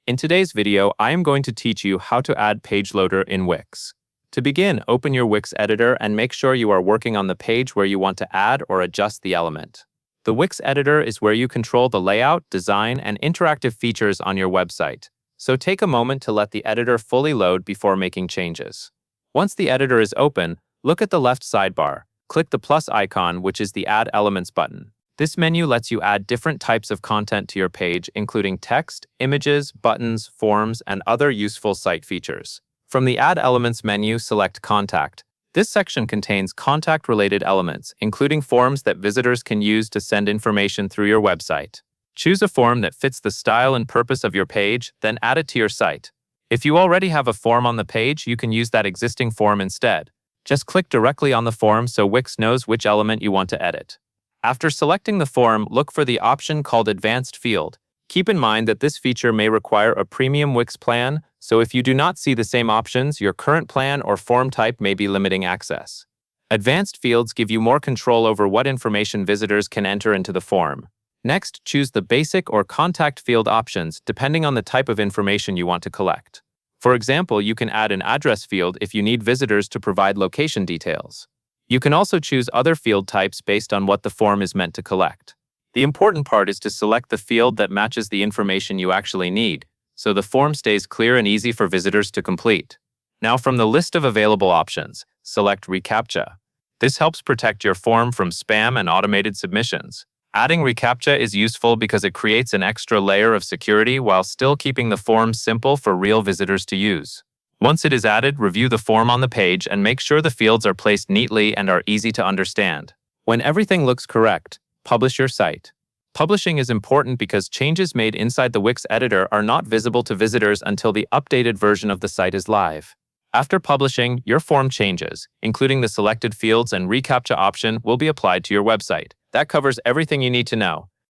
In today's video, I am going to teach you how to add page loader in Wix. To begin, open your Wix editor and make sure you are working on the page where you want to add or adjust the element. The Wix editor is where you control the layout, design, and interactive features on your website. So take a moment to let the editor fully load before making changes. Once the editor is open, look at the left sidebar. Click the plus icon, which is the Add Elements button. This menu lets you add different types of content to your page, including text, images, buttons, forms, and other useful site features. From the Add Elements menu, select Contact. This section contains contact-related elements, including forms that visitors can use to send information through your website. Choose a form that fits the style and purpose of your page, then add it to your site. If you already have a form on the page, you can use that existing form instead. Just click directly on the form so Wix knows which element you want to edit. After selecting the form, look for the option called Advanced Field. Keep in mind that this feature may require a premium Wix plan, so if you do not see the same options, your current plan or form type may be limiting access. Advanced fields give you more control over what information visitors can enter into the form. Next, choose the basic or contact field options depending on the type of information you want to collect. For example, you can add an address field if you need visitors to provide location details. You can also choose other field types based on what the form is meant to collect. The important part is to select the field that matches the information you actually need, so the form stays clear and easy for visitors to complete. Now, from the list of available options, select reCAPTCHA. This helps protect your form from spam and automated submissions. Adding reCAPTCHA is useful because it creates an extra layer of security while still keeping the form simple for real visitors to use. Once it is added, review the form on the page and make sure the fields are placed neatly and are easy to understand. When everything looks correct, publish your site. Publishing is important because changes made inside the Wix editor are not visible to visitors until the updated version of the site is live. After publishing, your form changes, including the selected fields and reCAPTCHA option will be applied to your website. That covers everything you need to know.